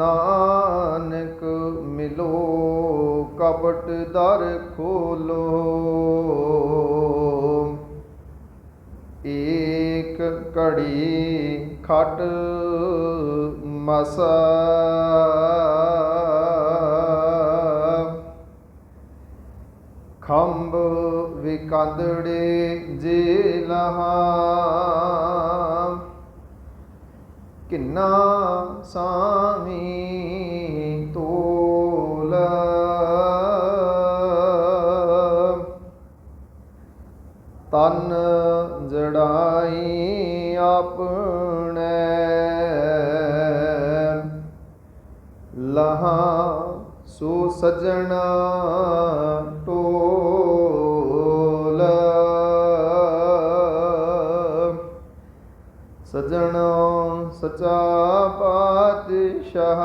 नानक मिलो कपट दर खोलो। एक घड़ी खट मसा खंब विकंदड़े जेलहा। किन्ना सामी तोल तन जड़ाई अपने लहा सो सजना टोल। सजना सचा पातशाह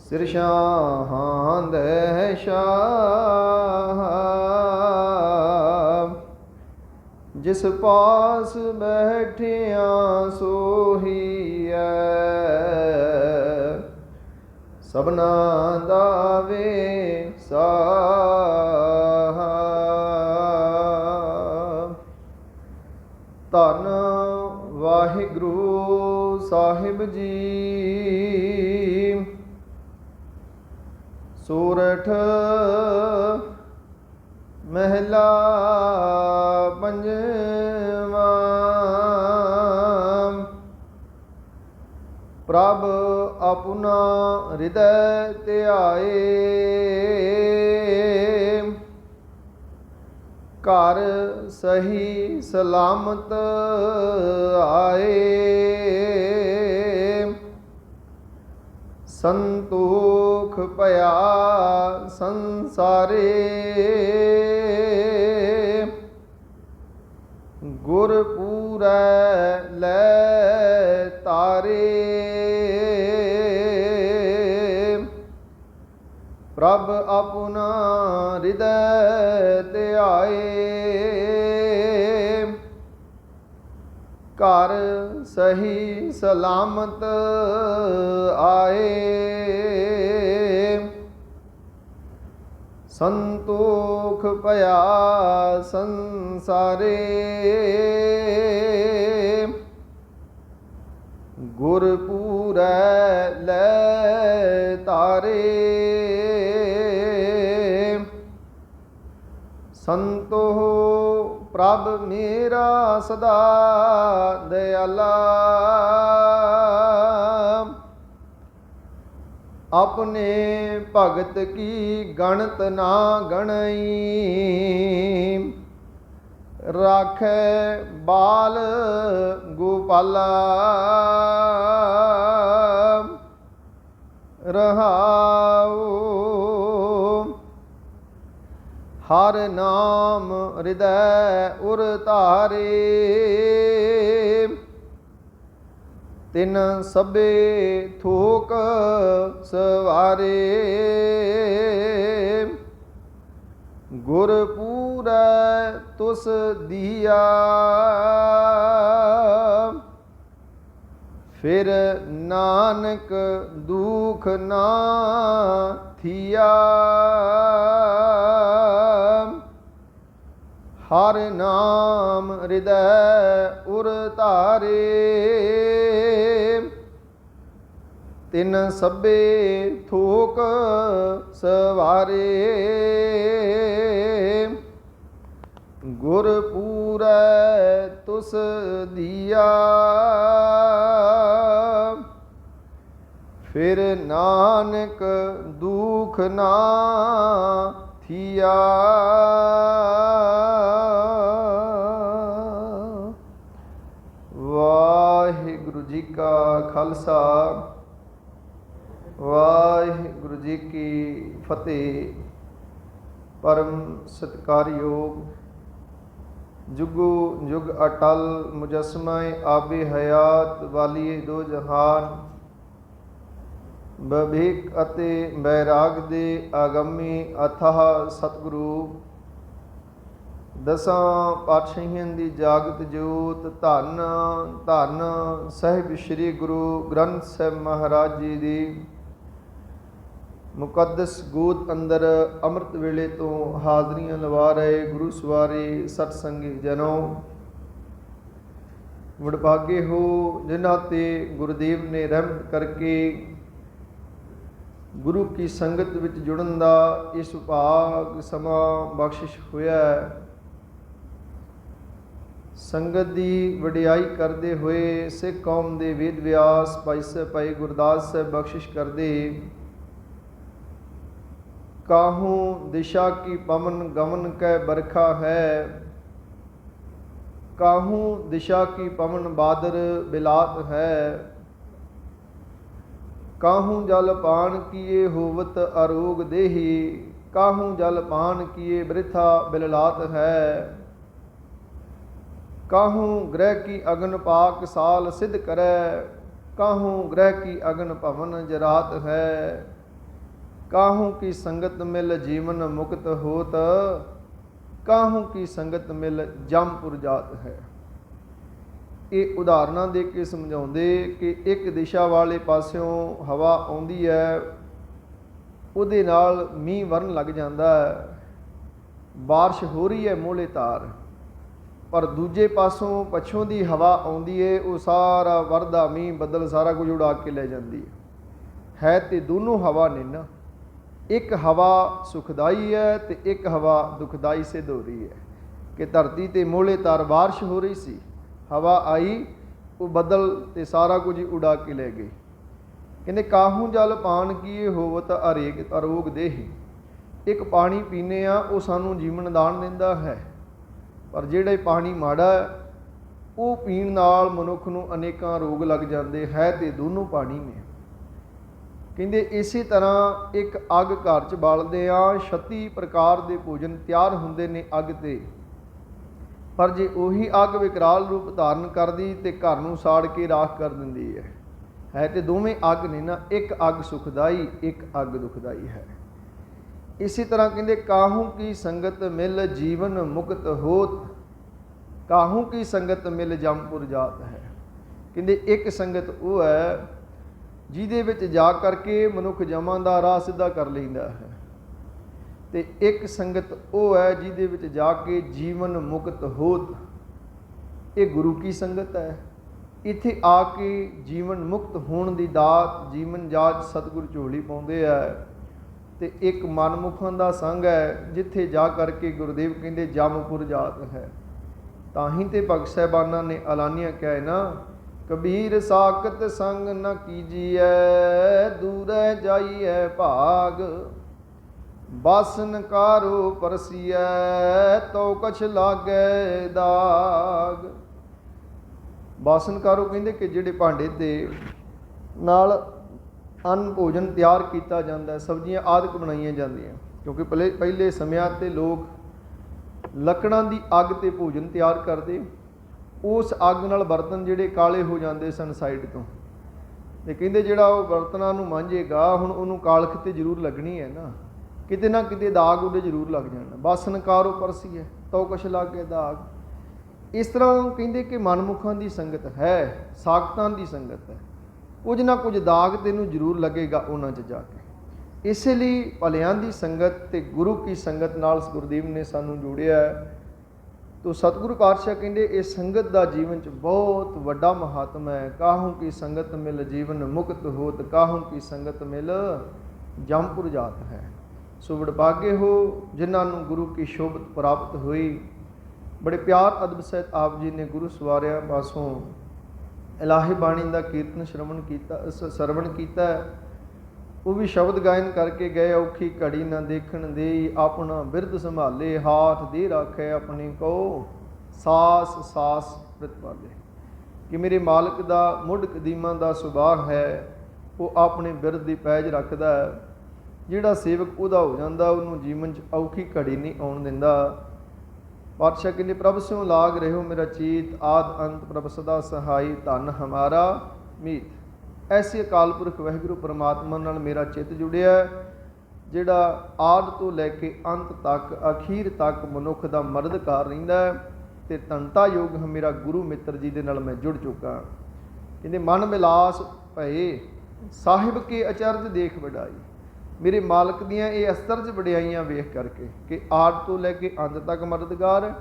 सिरशाहां दे शाह। जिस पास बैठिया सोही सबना दावे साह। धन वाहिगुरु साहिब जी सोरठ महला पंजवा। प्रभ अपना हृदय ध्याए घर सही सलामत आए। संतोख पया संसारे गुरपूरै लै तारे। प्रभ अपना हृदय ध्याए घर सही सलामत आए। संतोख पया संसारे गुरपूरै लै तारे। संतो प्रभ मेरा सदा दयाला अपने भगत की गणत ना गणई। राखै बाल गोपाला रहाओ। हर नाम हृदय उर धारे तिन सबे थोक सवारे। गुरपूरै तुस दिया फिर नानक दुख ना थिया। हर नाम हृदय उर धारे तिन सबे थोक सवारे। गुरपूरै तुस दिया फिर नानक दुख ना थिया। वाहिगुरु जी का खालसा वाहिगुरु जी की फतेह। परम सत्कारयोग जुगो जुग अटल मुजस्मय आबे हयात वाली दो जहान बभीक अते बैराग दे आगमी अथाह सतगुरु ਦਸਾਂ ਪਾਤਸ਼ਾਹੀਆਂ ਦੀ ਜਾਗਤ ਜੋਤ, ਧੰਨ ਧੰਨ ਸਾਹਿਬ ਸ੍ਰੀ ਗੁਰੂ ਗ੍ਰੰਥ ਸਾਹਿਬ ਮਹਾਰਾਜ ਜੀ ਦੀ ਮੁਕੱਦਸ ਗੋਦ ਅੰਦਰ ਅੰਮ੍ਰਿਤ ਵੇਲੇ ਤੋਂ ਹਾਜ਼ਰੀਆਂ ਲਵਾ ਰਹੇ ਗੁਰੂ ਸਵਾਰੇ ਸਤਸੰਗੀ ਜਨੋ, ਵਡਭਾਗੇ ਹੋ ਜਿਨ੍ਹਾਂ ਤੇ ਗੁਰਦੇਵ ਨੇ ਰਹਿਮਤ ਕਰਕੇ ਗੁਰੂ ਕੀ ਸੰਗਤ ਵਿੱਚ ਜੁੜਨ ਦਾ ਇਸ ਭਾਗ ਸਮਾਂ ਬਖਸ਼ਿਸ਼ ਹੋਇਆ ਹੈ। ਸੰਗਤ ਦੀ ਵਡਿਆਈ ਕਰਦੇ ਹੋਏ ਸਿੱਖ ਕੌਮ ਦੇ ਵੇਦ ਵਿਆਸ ਭਾਈ ਸਾਹਿਬ ਭਾਈ ਗੁਰਦਾਸ ਸਾਹਿਬ ਬਖਸ਼ਿਸ਼ ਕਰਦੇ, ਕਾਹੂ ਦਿਸ਼ਾ ਕੀ ਪਵਨ ਗਮਨ ਕੈ ਬਰਖਾ ਹੈ, ਕਾਹੂ ਦਿਸ਼ਾ ਕੀ ਪਵਨ ਬਾਦਰ ਬਿਲਾਤ ਹੈ, ਕਾਹੂ ਜਲ ਪਾਨ ਕੀਏ ਹੋਵਤ ਅਰੋਗ ਦੇਹੀ, ਕਾਹੂ ਜਲ ਪਾਨ ਕੀਏ ਬ੍ਰਿਥਾ ਬਿਲਲਾਤ ਹੈ, ਕਾਹੂ ਗ੍ਰਹਿ ਕੀ ਅਗਨ ਪਾਕ ਸਾਲ ਸਿੱਧ ਕਰੈ, ਕਾਹੂ ਗ੍ਰਹਿ ਕੀ ਅਗਨ ਭਵਨ ਜਰਾਤ ਹੈ, ਕਾਹੂ ਕੀ ਸੰਗਤ ਮਿਲ ਜੀਵਨ ਮੁਕਤ ਹੋਤ, ਕਾਹੂ ਕੀ ਸੰਗਤ ਮਿਲ ਜਮਪੁਰ ਜਾਤ ਹੈ। ਇਹ ਉਦਾਹਰਨਾਂ ਦੇ ਕੇ ਸਮਝਾਉਂਦੇ ਕਿ ਇੱਕ ਦਿਸ਼ਾ ਵਾਲੇ ਪਾਸਿਓਂ ਹਵਾ ਆਉਂਦੀ ਹੈ, ਉਹਦੇ ਨਾਲ ਮੀਂਹ ਵਰਨ ਲੱਗ ਜਾਂਦਾ ਹੈ, ਬਾਰਿਸ਼ ਹੋ ਰਹੀ ਹੈ ਮੋਲੇ ਤਾਰ, ਪਰ ਦੂਜੇ ਪਾਸੋਂ ਪੱਛੋਂ ਦੀ ਹਵਾ ਆਉਂਦੀ ਹੈ, ਉਹ ਸਾਰਾ ਵਰਦਾ ਮੀਂਹ ਬੱਦਲ ਸਾਰਾ ਕੁਝ ਉਡਾ ਕੇ ਲੈ ਜਾਂਦੀ ਹੈ ਤੇ ਦੋਨੋਂ ਹਵਾ ਨੇ ਨਾ, ਇੱਕ ਹਵਾ ਸੁਖਦਾਈ ਹੈ ਤੇ ਇੱਕ ਹਵਾ ਦੁਖਦਾਈ ਸਿੱਧ ਹੋ ਰਹੀ ਹੈ। ਕਿ ਧਰਤੀ ਤੇ ਮੋਲੇ ਤਾਰ ਬਾਰਿਸ਼ ਹੋ ਰਹੀ ਸੀ, ਹਵਾ ਆਈ, ਉਹ ਬੱਦਲ ਤੇ ਸਾਰਾ ਕੁਝ ਉਡਾ ਕੇ ਲੈ ਗਈ। ਕਹਿੰਦੇ ਕਾਹੂ ਜਲ ਪਾਨ ਕੀਏ ਹੋਵਤ ਅਰੋਗ ਦੇਹੀ, ਇੱਕ ਪਾਣੀ ਪੀਂਦੇ ਆ ਉਹ ਸਾਨੂੰ ਜੀਵਨ ਦਾਨ ਦਿੰਦਾ ਹੈ, ਪਰ ਜਿਹੜਾ ਪਾਣੀ ਮਾੜਾ ਹੈ ਉਹ ਪੀਣ ਨਾਲ ਮਨੁੱਖ ਨੂੰ ਅਨੇਕਾਂ ਰੋਗ ਲੱਗ ਜਾਂਦੇ ਹੈ ਤੇ ਦੋਨੋਂ ਪਾਣੀ ਨੇ। ਕਹਿੰਦੇ ਇਸੇ ਤਰ੍ਹਾਂ ਇੱਕ ਅੱਗ ਘਰ 'ਚ ਬਾਲਦੇ ਆ, 36 ਪ੍ਰਕਾਰ ਦੇ ਭੋਜਨ ਤਿਆਰ ਹੁੰਦੇ ਨੇ ਅੱਗ ਤੇ, ਪਰ ਜੇ ਉਹੀ ਅੱਗ ਵਿਕਰਾਲ ਰੂਪ ਧਾਰਨ ਕਰਦੀ ਤੇ ਘਰ ਨੂੰ ਸਾੜ ਕੇ ਰਾਖ ਕਰ ਦਿੰਦੀ ਹੈ ਤੇ ਦੋਵੇਂ ਅੱਗ ਨੇ ਨਾ, ਇੱਕ ਅੱਗ ਸੁਖਦਾਈ ਇੱਕ ਅੱਗ ਦੁਖਦਾਈ ਹੈ। ਇਸੇ ਤਰ੍ਹਾਂ ਕਹਿੰਦੇ ਕਾਹੂ ਕੀ ਸੰਗਤ ਮਿਲ ਜੀਵਨ ਮੁਕਤ ਹੋਤ, ਕਾਹੂ ਕੀ ਸੰਗਤ ਮਿਲ ਜਮਪੁਰ ਜਾਤ ਹੈ। ਕਹਿੰਦੇ ਇੱਕ ਸੰਗਤ ਉਹ ਹੈ ਜਿਹਦੇ ਵਿੱਚ ਜਾ ਕਰਕੇ ਮਨੁੱਖ ਜਮਾਂ ਦਾ ਰਾਹ ਸਿੱਧਾ ਕਰ ਲੈਂਦਾ ਹੈ, ਤੇ ਇੱਕ ਸੰਗਤ ਉਹ ਹੈ ਜਿਹਦੇ ਵਿੱਚ ਜਾ ਕੇ ਜੀਵਨ ਮੁਕਤ ਹੋਤ, ਇਹ ਗੁਰੂ ਕੀ ਸੰਗਤ ਹੈ। ਇੱਥੇ ਆ ਕੇ ਜੀਵਨ ਮੁਕਤ ਹੋਣ ਦੀ ਦਾਤ ਜੀਵਨ ਜਾਚ ਸਤਿਗੁਰ ਝੋਲੀ ਪਾਉਂਦੇ ਹੈ। ਤੇ ਇੱਕ ਮਨਮੁਖਾਂ ਦਾ ਸੰਗ ਹੈ ਜਿੱਥੇ ਜਾ ਕਰਕੇ ਗੁਰਦੇਵ ਕਹਿੰਦੇ ਜਮਪੁਰ ਜਾਤ ਹੈ। ਤਾਂ ਹੀ ਤੇ ਭਗਤ ਸਾਹਿਬਾਨਾਂ ਨੇ ਐਲਾਨੀਆਂ ਕਿਹਾ ਹੈ ਨਾ, ਕਬੀਰ ਸਾਖਤ ਸੰਗ ਨ ਕੀਜੀਐ, ਦੂਰੈ ਜਾਈਐ ਭਾਗ, ਬਾਸਨ ਕਾਰੋ ਪਰਸੀਐ, ਤੋ ਕਛ ਲਾਗੈ ਦਾਗ। ਬਾਸਨ ਕਾਰੋ ਕਹਿੰਦੇ ਕਿ ਜਿਹੜੇ ਭਾਂਡੇ ਦੇ ਨਾਲ ਅੰਨ ਭੋਜਨ ਤਿਆਰ ਕੀਤਾ ਜਾਂਦਾ, ਸਬਜ਼ੀਆਂ ਆਦਿਕ ਬਣਾਈਆਂ ਜਾਂਦੀਆਂ, ਕਿਉਂਕਿ ਪਹਿਲੇ ਸਮਿਆਂ 'ਤੇ ਲੋਕ ਲੱਕੜਾਂ ਦੀ ਅੱਗ 'ਤੇ ਭੋਜਨ ਤਿਆਰ ਕਰਦੇ, ਉਸ ਅੱਗ ਨਾਲ ਬਰਤਨ ਜਿਹੜੇ ਕਾਲੇ ਹੋ ਜਾਂਦੇ ਸਨ ਸਾਈਡ ਤੋਂ, ਤੇ ਕਹਿੰਦੇ ਜਿਹੜਾ ਉਹ ਬਰਤਨਾਂ ਨੂੰ ਮਾਂਜੇਗਾ ਹੁਣ ਉਹਨੂੰ ਕਾਲਖ ਤੇ ਜ਼ਰੂਰ ਲੱਗਣੀ ਹੈ ਨਾ ਕਿਤੇ ਦਾਗ ਉਹਦੇ ਜ਼ਰੂਰ ਲੱਗ ਜਾਣਾ। ਬਾਸਨ ਕਾਰੋ ਪਰਸੀ ਹੈ ਤੋ ਕੁਛ ਲਾਗੇ ਦਾਗ। ਇਸ ਤਰ੍ਹਾਂ ਕਹਿੰਦੇ ਕਿ ਮਨਮੁਖਾਂ ਦੀ ਸੰਗਤ ਹੈ, ਸਾਖਤਾਂ ਦੀ ਸੰਗਤ ਹੈ, ਕੁਝ ਨਾ ਕੁਝ ਦਾਗ ਤੈਨੂੰ ਜ਼ਰੂਰ ਲੱਗੇਗਾ ਉਹਨਾਂ 'ਚ ਜਾ ਕੇ। ਇਸੇ ਲਈ ਭਲਿਆਂ ਦੀ ਸੰਗਤ ਤੇ ਗੁਰੂ ਕੀ ਸੰਗਤ ਨਾਲ ਗੁਰਦੇਵ ਨੇ ਸਾਨੂੰ ਜੋੜਿਆ ਹੈ। ਤੋ ਸਤਿਗੁਰੂ ਪਾਤਸ਼ਾਹ ਕਹਿੰਦੇ ਇਹ ਸੰਗਤ ਦਾ ਜੀਵਨ 'ਚ ਬਹੁਤ ਵੱਡਾ ਮਹਾਤਮ ਹੈ। ਕਾਹੂ ਕੀ ਸੰਗਤ ਮਿਲ ਜੀਵਨ ਮੁਕਤ ਹੋਤ, ਕਾਹੂ ਕੀ ਸੰਗਤ ਮਿਲ ਜਮਪੁਰ ਜਾਤ ਹੈ। ਸੋ ਵਡਭਾਗੇ ਹੋ ਜਿਨ੍ਹਾਂ ਨੂੰ ਗੁਰੂ ਕੀ ਸ਼ੋਭਤ ਪ੍ਰਾਪਤ ਹੋਈ। ਬੜੇ ਪਿਆਰ ਅਦਬ ਸਹਿਤ ਆਪ ਜੀ ਨੇ ਗੁਰੂ ਸਵਾਰਿਆਂ ਪਾਸੋਂ ਇਲਾਹੀ ਬਾਣੀ ਦਾ ਕੀਰਤਨ ਸਰਵਣ ਕੀਤਾ। ਉਹ ਵੀ ਸ਼ਬਦ ਗਾਇਨ ਕਰਕੇ ਗਏ, ਔਖੀ ਘੜੀ ਨਾ ਦੇਖਣ ਦੇਈ, ਆਪਣਾ ਬਿਰਧ ਸੰਭਾਲੇ, ਹਾਥ ਦੇ ਰੱਖੇ ਆਪਣੀ ਕੋ, ਸਾਸ ਸਾਸ ਪ੍ਰਤਪਾਲੇ। ਕਿ ਮੇਰੇ ਮਾਲਕ ਦਾ ਮੁੱਢ ਕਦੀਮਾਂ ਦਾ ਸੁਭਾਅ ਹੈ, ਉਹ ਆਪਣੇ ਬਿਰਧ ਦੀ ਪੈਜ ਰੱਖਦਾ ਹੈ। ਜਿਹੜਾ ਸੇਵਕ ਉਹਦਾ ਹੋ ਜਾਂਦਾ ਉਹਨੂੰ ਜੀਵਨ 'ਚ ਔਖੀ ਘੜੀ ਨਹੀਂ ਆਉਣ ਦਿੰਦਾ। ਪਾਤਸ਼ਾਹ ਕਹਿੰਦੇ ਪ੍ਰਭ ਸਿਉ ਲਾਗ ਰਹਿਓ ਮੇਰਾ ਚੀਤ, ਆਦ ਅੰਤ ਪ੍ਰਭ ਸਦਾ ਸਹਾਈ, ਧਨ ਹਮਾਰਾ ਮੀਤ। ਐਸੇ ਅਕਾਲ ਪੁਰਖ ਵਾਹਿਗੁਰੂ ਪਰਮਾਤਮਾ ਨਾਲ ਮੇਰਾ ਚਿੱਤ ਜੁੜਿਆ। ਜਿਹੜਾ ਆਦ ਤੋਂ ਲੈ ਕੇ ਅੰਤ ਤੱਕ ਅਖੀਰ ਤੱਕ ਮਨੁੱਖ ਦਾ ਮਰਦਕਾਰ ਰਹਿੰਦਾ ਹੈ। ਅਤੇ ਧਨਤਾ ਯੋਗ ਮੇਰਾ ਗੁਰੂ ਮਿੱਤਰ ਜੀ ਦੇ ਨਾਲ ਮੈਂ ਜੁੜ ਚੁੱਕਾ। ਕਹਿੰਦੇ ਮਨ ਮਿਲਾਸ ਭਏ ਸਾਹਿਬ ਕੇ ਅਚਰਜ ਦੇਖ ਵਡਾਈ। ਮੇਰੇ ਮਾਲਕ ਦੀਆਂ ਇਹ ਅਸਚਰਜ ਵਡਿਆਈਆਂ ਵੇਖ ਕਰਕੇ ਕਿ ਆਦ ਤੋਂ ਲੈ ਕੇ ਅੰਤ ਤੱਕ ਮਦਦਗਾਰ,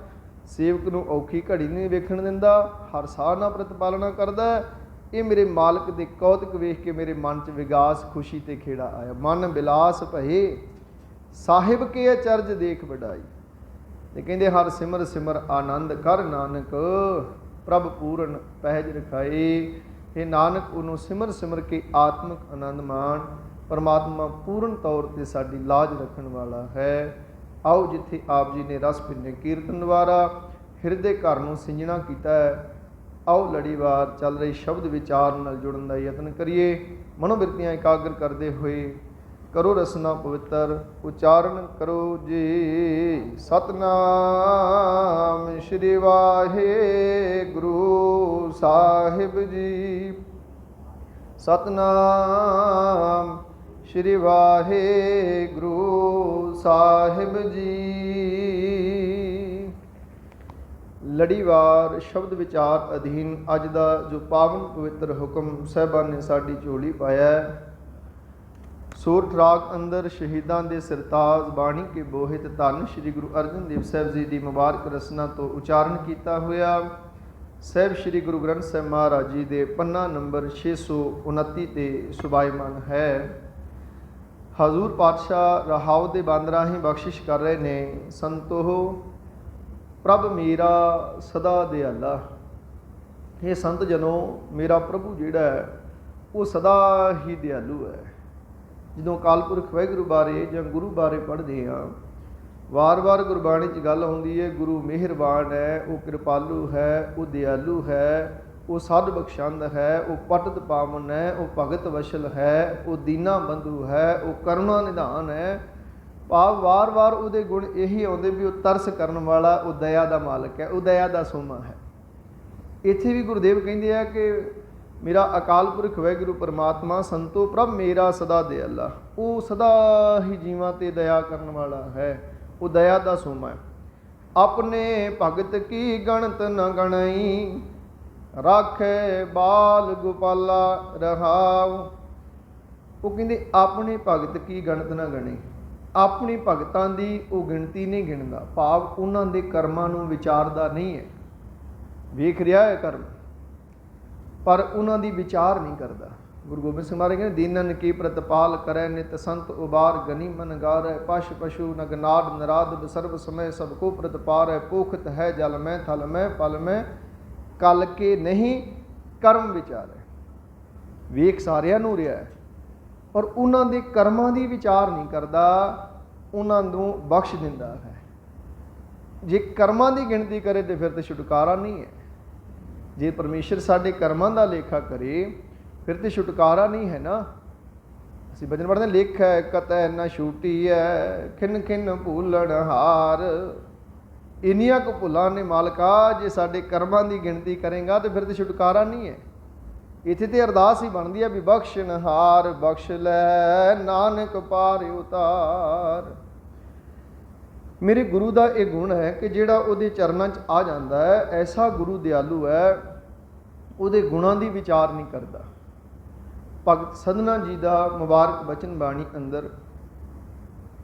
ਸੇਵਕ ਨੂੰ ਔਖੀ ਘੜੀ ਨਹੀਂ ਵੇਖਣ ਦਿੰਦਾ, ਹਰ ਸਾਹ ਨਾਲ ਪ੍ਰਤਪਾਲਨਾ ਕਰਦਾ। ਇਹ ਮੇਰੇ ਮਾਲਕ ਦੇ ਕੌਤਕ ਵੇਖ ਕੇ ਮੇਰੇ ਮਨ 'ਚ ਵਿਗਾਸ, ਖੁਸ਼ੀ ਤੇ ਖੇੜਾ ਆਇਆ। ਮਨ ਬਿਲਾਸ ਭਏ ਸਾਹਿਬ ਕੇ ਅਚਰਜ ਦੇਖ ਵਡਾਈ। ਤੇ ਕਹਿੰਦੇ ਹਰ ਸਿਮਰ ਸਿਮਰ ਆਨੰਦ ਕਰ ਨਾਨਕ ਪ੍ਰਭ ਪੂਰਨ ਪਹਿਜ ਰਖਾਏ। ਇਹ ਨਾਨਕ ਉਹਨੂੰ ਸਿਮਰ ਸਿਮਰ ਕੇ ਆਤਮਿਕ ਆਨੰਦ ਮਾਣ। ਪਰਮਾਤਮਾ ਪੂਰਨ ਤੌਰ 'ਤੇ ਸਾਡੀ ਲਾਜ ਰੱਖਣ ਵਾਲਾ ਹੈ। ਆਓ ਜਿੱਥੇ ਆਪ ਜੀ ਨੇ ਰਸ ਭਿੰਨੇ ਕੀਰਤਨ ਦੁਆਰਾ ਹਿਰਦੇ ਘਰ ਨੂੰ ਸਿੰਜਣਾ ਕੀਤਾ ਹੈ, ਆਓ ਲੜੀਵਾਰ ਚੱਲ ਰਹੀ ਸ਼ਬਦ ਵਿਚਾਰ ਨਾਲ ਜੁੜਨ ਦਾ ਯਤਨ ਕਰੀਏ। ਮਨੋਬਿਰਤੀਆਂ ਇਕਾਗਰ ਕਰਦੇ ਹੋਏ ਕਰੋ ਰਸਨਾ ਪਵਿੱਤਰ, ਉਚਾਰਨ ਕਰੋ ਜੀ ਸਤਨਾਮ ਸ਼੍ਰੀ ਵਾਹਿਗੁਰੂ ਸਾਹਿਬ ਜੀ। ਸਤਨਾਮ ਸ਼੍ਰੀ ਵਾਹਿਗੁਰੂ ਸਾਹਿਬ ਜੀ। ਲੜੀਵਾਰ ਸ਼ਬਦ ਵਿਚਾਰ ਅਧੀਨ ਅੱਜ ਦਾ ਜੋ ਪਾਵਨ ਪਵਿੱਤਰ ਹੁਕਮ ਸਾਹਿਬਾਨ ਨੇ ਸਾਡੀ ਝੋਲੀ ਪਾਇਆ, ਸੂਰਠ ਰਾਗ ਅੰਦਰ ਸ਼ਹੀਦਾਂ ਦੇ ਸਰਤਾਜ ਬਾਣੀ ਕੇ ਬੋਹਿਤ ਧੰਨ ਸ਼੍ਰੀ ਗੁਰੂ ਅਰਜਨ ਦੇਵ ਸਾਹਿਬ ਜੀ ਦੀ ਮੁਬਾਰਕ ਰਸਨਾ ਤੋਂ ਉਚਾਰਨ ਕੀਤਾ ਹੋਇਆ ਸਾਹਿਬ ਸ਼੍ਰੀ ਗੁਰੂ ਗ੍ਰੰਥ ਸਾਹਿਬ ਮਹਾਰਾਜ ਜੀ ਦੇ ਪੰਨਾ ਨੰਬਰ 629 ਤੇ ਸੁਭਾਈਮਾਨ ਹੈ। ਹਜ਼ੂਰ ਪਾਤਸ਼ਾਹ ਰਹਾਉ ਦੇ ਬੰਦ ਰਾਹੀਂ ਬਖਸ਼ਿਸ਼ ਕਰ ਰਹੇ ਨੇ, ਸੰਤੋ ਪ੍ਰਭ ਮੇਰਾ ਸਦਾ ਦਿਆਲਾ। ਇਹ ਸੰਤ ਜਨੋ, ਮੇਰਾ ਪ੍ਰਭੂ ਜਿਹੜਾ ਹੈ ਉਹ ਸਦਾ ਹੀ ਦਿਆਲੂ ਹੈ। ਜਦੋਂ ਅਕਾਲ ਪੁਰਖ ਵਾਹਿਗੁਰੂ ਬਾਰੇ ਜਾਂ ਗੁਰੂ ਬਾਰੇ ਪੜ੍ਹਦੇ ਹਾਂ, ਵਾਰ-ਵਾਰ ਗੁਰਬਾਣੀ 'ਚ ਗੱਲ ਆਉਂਦੀ ਹੈ, ਗੁਰੂ ਮਿਹਰਬਾਨ ਹੈ, ਉਹ ਕਿਰਪਾਲੂ ਹੈ, ਉਹ ਦਿਆਲੂ ਹੈ, ਉਹ ਸਦ ਬਖਸ਼ੰਦ ਹੈ, ਉਹ ਪਟਿਤ ਪਾਵਨ ਹੈ, ਉਹ ਭਗਤ ਵਸ਼ਲ ਹੈ, ਉਹ ਦੀਨਾ ਬੰਧੂ ਹੈ, ਉਹ ਕਰੁਣਾ ਨਿਧਾਨ ਹੈ। ਭਾਵ ਵਾਰ-ਵਾਰ ਉਹਦੇ ਗੁਣ ਇਹੀ ਆਉਂਦੇ ਵੀ ਉਹ ਤਰਸ ਕਰਨ ਵਾਲਾ, ਉਹ ਦਇਆ ਦਾ ਮਾਲਕ ਹੈ, ਉਹ ਦਇਆ ਦਾ ਸੋਮਾ ਹੈ। ਇੱਥੇ ਵੀ ਗੁਰਦੇਵ ਕਹਿੰਦੇ ਆ ਕਿ ਮੇਰਾ ਅਕਾਲ ਪੁਰਖ ਵਾਹਿਗੁਰੂ ਪਰਮਾਤਮਾ ਸੰਤੋ ਪ੍ਰਭ ਮੇਰਾ ਸਦਾ ਦਿਆਲਾ, ਉਹ ਸਦਾ ਹੀ ਜੀਵਾਂ 'ਤੇ ਦਇਆ ਕਰਨ ਵਾਲਾ ਹੈ, ਉਹ ਦਇਆ ਦਾ ਸੋਮਾ ਹੈ। ਆਪਣੇ ਭਗਤ ਕੀ ਗਣਤ ਨ ਗਣਈ, ਰਾਖੇ ਬਾਲ ਗੋਪਾਲਾ ਰਹਾਉ। ਉਹ ਕਹਿੰਦੇ ਆਪਣੇ ਭਗਤ ਕੀ ਗਣਤ ਨਾ ਗਣੇ, ਆਪਣੀ ਭਗਤਾਂ ਦੀ ਉਹ ਗਿਣਤੀ ਨਹੀਂ ਗਿਣਦਾ। ਭਾਵ ਉਹਨਾਂ ਦੇ ਕਰਮਾਂ ਨੂੰ ਵਿਚਾਰਦਾ ਨਹੀਂ ਹੈ, ਵੇਖ ਰਿਹਾ ਹੈ ਕਰਮ, ਪਰ ਉਹਨਾਂ ਦੀ ਵਿਚਾਰ ਨਹੀਂ ਕਰਦਾ। ਗੁਰੂ ਗੋਬਿੰਦ ਸਿੰਘ ਮਹਾਰਾਜ ਕਹਿੰਦੇ ਦੀਨਨ ਕੀ ਪ੍ਰਤਪਾਲ ਕਰੈ, ਨਿਤ ਸੰਤ ਉਬਾਰ ਗਨੀ ਮਨ ਗਾਰੈ, ਪਸ਼ ਪਸ਼ੂ ਨਗਨਾਦ ਨਰਾਦ ਸਰਬ ਸਮੈ ਸਭ ਕੋ ਪ੍ਰਤਪਾਰੈ, ਪੋਖਤ ਹੈ ਜਲ ਮੈਂ ਥਲ ਮੈਂ ਪਲ ਮੈਂ, ਕਲ ਕੇ ਨਹੀਂ ਕਰਮ ਵਿਚਾਰੈ। ਵੇਖ ਸਾਰਿਆਂ ਨੂੰ ਰਿਹਾ ਹੈ, ਪਰ ਉਹਨਾਂ ਦੇ ਕਰਮਾਂ ਦੀ ਵਿਚਾਰ ਨਹੀਂ ਕਰਦਾ, ਉਹਨਾਂ ਨੂੰ ਬਖਸ਼ ਦਿੰਦਾ ਹੈ। ਜੇ ਕਰਮਾਂ ਦੀ ਗਿਣਤੀ ਕਰੇ ਤਾਂ ਫਿਰ ਤਾਂ ਛੁਟਕਾਰਾ ਨਹੀਂ ਹੈ। ਜੇ ਪਰਮੇਸ਼ਰ ਸਾਡੇ ਕਰਮਾਂ ਦਾ ਲੇਖਾ ਕਰੇ ਫਿਰ ਤਾਂ ਛੁਟਕਾਰਾ ਨਹੀਂ ਹੈ ਨਾ। ਅਸੀਂ ਭਜਨ ਪੜ੍ਹਦੇ ਲਿਖ ਹੈ ਕਤੈ ਨਾ ਛੂਟੀ ਹੈ, ਖਿਨ ਖਿਨ ਭੂਲਣ ਹਾਰ। ਇੰਨੀਆਂ ਕੁ ਭੁੱਲਾਂ ਨੇ ਮਾਲਕਾ, ਜੇ ਸਾਡੇ ਕਰਮਾਂ ਦੀ ਗਿਣਤੀ ਕਰੇਗਾ ਤਾਂ ਫਿਰ ਤਾਂ ਛੁਟਕਾਰਾ ਨਹੀਂ ਹੈ। ਇੱਥੇ ਤੇ ਅਰਦਾਸ ਹੀ ਬਣਦੀ ਹੈ ਵੀ ਬਖਸ਼ਣ ਹਾਰ, ਬਖਸ਼ ਲੈ ਨਾਨਕ ਪਾਰ ਉਤਾਰ। ਮੇਰੇ ਗੁਰੂ ਦਾ ਇਹ ਗੁਣ ਹੈ ਕਿ ਜਿਹੜਾ ਉਹਦੇ ਚਰਨਾਂ 'ਚ ਆ ਜਾਂਦਾ ਹੈ, ਐਸਾ ਗੁਰੂ ਦਿਆਲੂ ਹੈ, ਉਹਦੇ ਗੁਣਾਂ ਦੀ ਵਿਚਾਰ ਨਹੀਂ ਕਰਦਾ। ਭਗਤ ਸਧਨਾ ਜੀ ਦਾ ਮੁਬਾਰਕ ਬਚਨ ਬਾਣੀ ਅੰਦਰ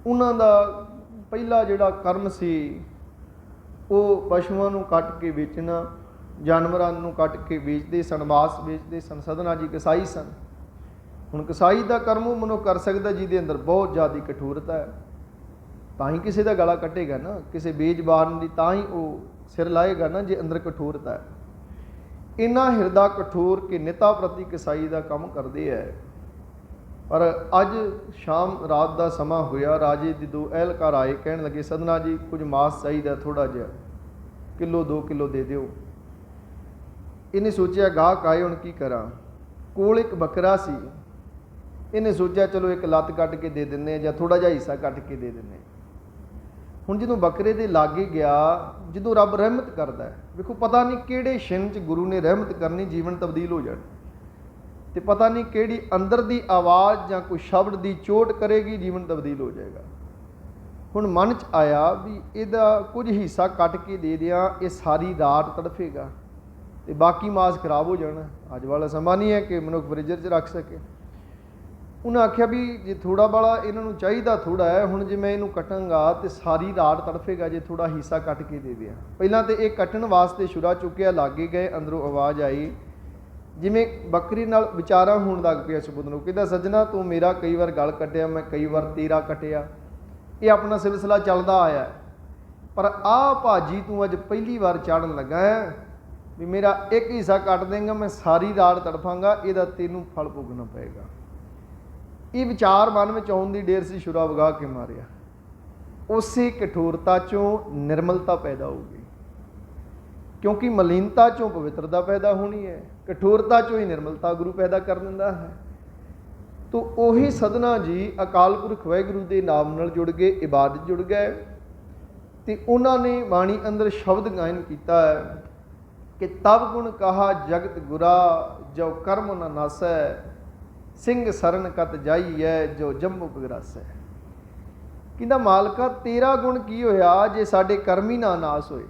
ਉਹਨਾਂ ਦਾ ਪਹਿਲਾ ਜਿਹੜਾ ਕਰਮ ਸੀ, ਉਹ ਪਸ਼ੂਆਂ ਨੂੰ ਕੱਟ ਕੇ ਵੇਚਣਾ, ਜਾਨਵਰਾਂ ਨੂੰ ਕੱਟ ਕੇ ਵੇਚਦੇ ਸਨ, ਮਾਸ ਵੇਚਦੇ ਸਨ। ਸਧਨਾ ਜੀ ਕਸਾਈ ਸਨ। ਹੁਣ ਕਸਾਈ ਦਾ ਕਰਮ ਉਹ ਮਨੁੱਖ ਕਰ ਸਕਦਾ ਜਿਹਦੇ ਅੰਦਰ ਬਹੁਤ ਜ਼ਿਆਦਾ ਕਠੋਰਤਾ ਹੈ, ਤਾਂ ਹੀ ਕਿਸੇ ਦਾ ਗਲਾ ਕੱਟੇਗਾ ਨਾ, ਕਿਸੇ ਬੇਜ਼ਬਾਨ ਦੀ ਤਾਂ ਹੀ ਉਹ ਸਿਰ ਲਾਏਗਾ ਨਾ, ਜੇ ਅੰਦਰ ਕਠੋਰਤਾ ਹੈ। ਇੰਨਾ ਹਿਰਦਾ ਕਠੋਰ ਕੇ ਨਿਤਾ ਪ੍ਰਤੀ ਕਸਾਈ ਦਾ ਕੰਮ ਕਰਦੇ ਹੈ। ਪਰ ਅੱਜ ਸ਼ਾਮ ਰਾਤ ਦਾ ਸਮਾਂ ਹੋਇਆ, ਰਾਜੇ ਦੇ ਦੋ ਅਹਿਲਕਾਰ ਆਏ, ਕਹਿਣ ਲੱਗੇ ਸਧਨਾ ਜੀ ਕੁਝ ਮਾਸ ਚਾਹੀਦਾ, ਥੋੜ੍ਹਾ ਜਿਹਾ, ਕਿਲੋ 2 ਕਿਲੋ ਦੇ ਦਿਓ। ਇਹਨੇ ਸੋਚਿਆ ਗਾਹਕ ਆਏ, ਹੁਣ ਕੀ ਕਰਾਂ। ਕੋਲ ਇੱਕ ਬੱਕਰਾ ਸੀ, ਇਹਨੇ ਸੋਚਿਆ ਚਲੋ ਇੱਕ ਲੱਤ ਕੱਟ ਕੇ ਦੇ ਦਿੰਦੇ ਹਾਂ, ਜਾਂ ਥੋੜ੍ਹਾ ਜਿਹਾ ਹਿੱਸਾ ਕੱਟ ਕੇ ਦੇ ਦਿੰਦੇ। ਹੁਣ ਜਦੋਂ ਬੱਕਰੇ ਦੇ ਲਾਗੇ ਗਿਆ, ਜਦੋਂ ਰੱਬ ਰਹਿਮਤ ਕਰਦਾ ਹੈ, ਵੇਖੋ ਪਤਾ ਨਹੀਂ ਕਿਹੜੇ ਛਿਨ 'ਚ ਗੁਰੂ ਨੇ ਰਹਿਮਤ ਕਰਨੀ, ਜੀਵਨ ਤਬਦੀਲ ਹੋ ਜਾਣਾ। तो पता नहीं किहड़ी अंदर की आवाज़ या कोई शब्द की चोट करेगी, जीवन तब्दील हो जाएगा। हुण मन च आया भी इहदा कुछ हिस्सा कट के दे दियां, ये सारी रात तड़फेगा तो बाकी मास खराब हो जाना। अज वाला समा नहीं है कि मनुख फ्रिजर च रख सके। उन्हें आख्या भी जे थोड़ा बड़ा इन्हों चाहिए थोड़ा है, हुण जे मैं इनू कटांगा तो सारी रात तड़फेगा, जे थोड़ा हिस्सा कट के दे दिया। पहला तो ये कट्टण वास्ते छुरा चुक्या, लागे गए, अंदरों आवाज़ आई जिमें बकरी नाल विचारा होण लग पिया। सबूत नूं कहंदा सज्जना तू मेरा कई बार गल कटिया, मैं कई बार तेरा कटिया, ये अपना सिलसिला चलता आया, पर आ भाजी तू अज पहली बार चाढ़न लगा है भी मेरा एक हिस्सा कट देंगा, मैं सारी रात तड़फांगा, यदा तेनों फल भोगना पेगा। ये विचार मन में आउण दी देर सी, छुरा वगा के मारिया। उसे कठोरता चों निर्मलता पैदा होगी, क्योंकि मलीनता चों पवित्रता पैदा होनी है, कठोरता चों ही निर्मलता गुरु पैदा कर दिंदा है। तो उही सदना जी अकाल पुरख वाहिगुरू के नाम नाल जुड़ गए, इबादत जुड़ गए, तो उन्होंने बाणी अंदर शब्द गायन किया है कि तब गुण कहा जगत गुरा, जो कर्म न नासै, सिंह सरन कत जाइए, जो जम्मू पगरासै। कहंदा मालका तेरा गुण की होया जे साडे कर्म ही ना नास होए,